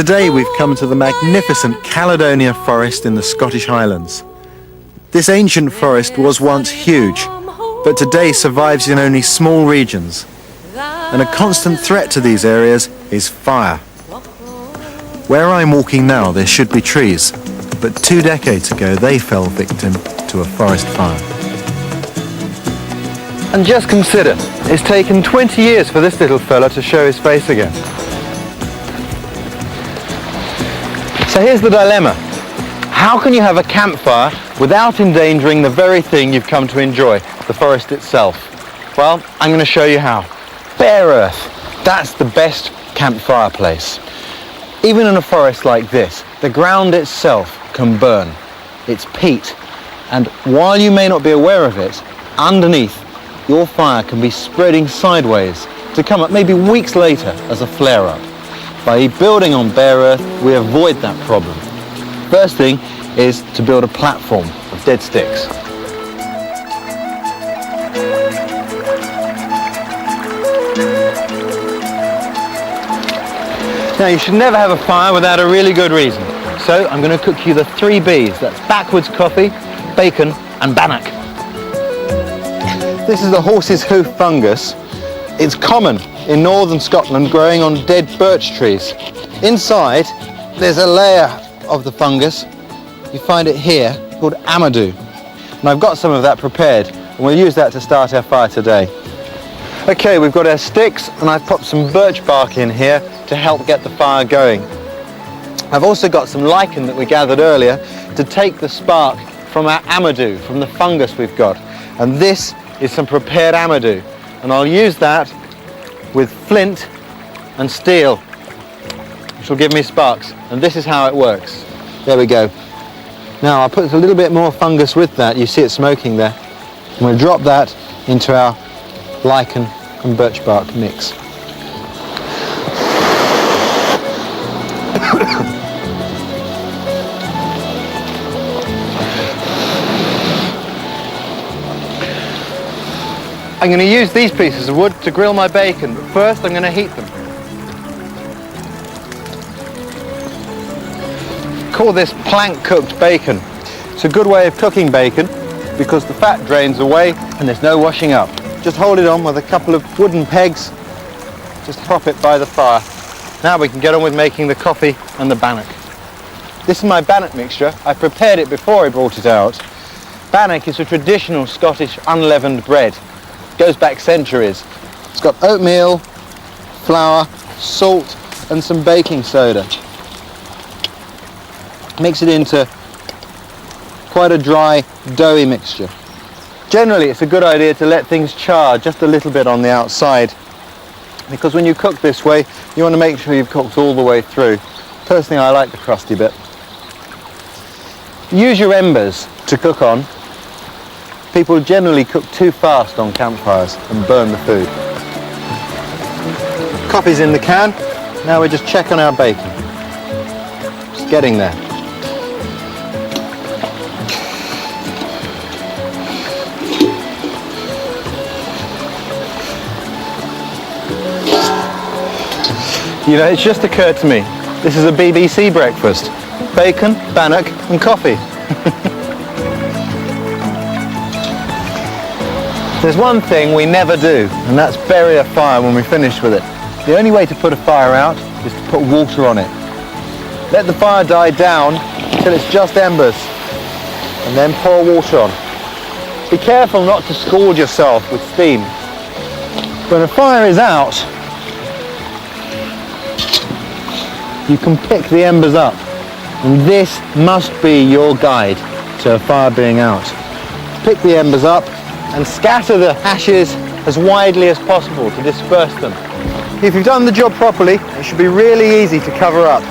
Today we've come to the magnificent Caledonia forest in the Scottish Highlands. This ancient forest was once huge, but today survives in only small regions. And a constant threat to these areas is fire. Where I'm walking now there should be trees, but 2 decades ago they fell victim to a forest fire. And just consider, it's taken 20 years for this little fella to show his face again. So here's the dilemma. How can you have a campfire without endangering the very thing you've come to enjoy, the forest itself? Well, I'm going to show you how. Bare earth, that's the best campfire place. Even in a forest like this, the ground itself can burn. It's peat, and while you may not be aware of it, underneath your fire can be spreading sideways to come up maybe weeks later as a flare-up. By building on bare earth, we avoid that problem. First thing is to build a platform of dead sticks. Now you should never have a fire without a really good reason. So I'm going to cook you the 3 Bs. That's backwards coffee, bacon and bannock. This is the horse's hoof fungus. It's common in northern Scotland, growing on dead birch trees. Inside there's a layer of the fungus. You find it here, called amadou. And I've got some of that prepared, and we'll use that to start our fire today. Okay, we've got our sticks, and I've popped some birch bark in here to help get the fire going. I've also got some lichen that we gathered earlier to take the spark from our amadou, from the fungus we've got. And this is some prepared amadou, and I'll use that with flint and steel, which will give me sparks. And this is how it works. There we go. Now I'll put a little bit more fungus with that. You see it smoking there. I'm going to drop that into our lichen and birch bark mix. I'm going to use these pieces of wood to grill my bacon, but first I'm going to heat them. Call this plank cooked bacon. It's a good way of cooking bacon because the fat drains away and there's no washing up. Just hold it on with a couple of wooden pegs, just prop it by the fire. Now we can get on with making the coffee and the bannock. This is my bannock mixture. I prepared it before I brought it out. Bannock is a traditional Scottish unleavened bread. Goes back centuries. It's got oatmeal, flour, salt and some baking soda. Mix it into quite a dry, doughy mixture. Generally it's a good idea to let things char just a little bit on the outside, because when you cook this way you want to make sure you've cooked all the way through. Personally I like the crusty bit. Use your embers to cook on. People generally cook too fast on campfires and burn the food. Coffee's in the can. Now we just check on our bacon. Just getting there. You know, it's just occurred to me, this is a BBC breakfast. Bacon, bannock and coffee. There's one thing we never do, and that's bury a fire when we're finished with it. The only way to put a fire out is to put water on it. Let the fire die down until it's just embers, and then pour water on. Be careful not to scald yourself with steam. When a fire is out, you can pick the embers up, and this must be your guide to a fire being out. Pick the embers up and scatter the ashes as widely as possible to disperse them. If you've done the job properly, it should be really easy to cover up.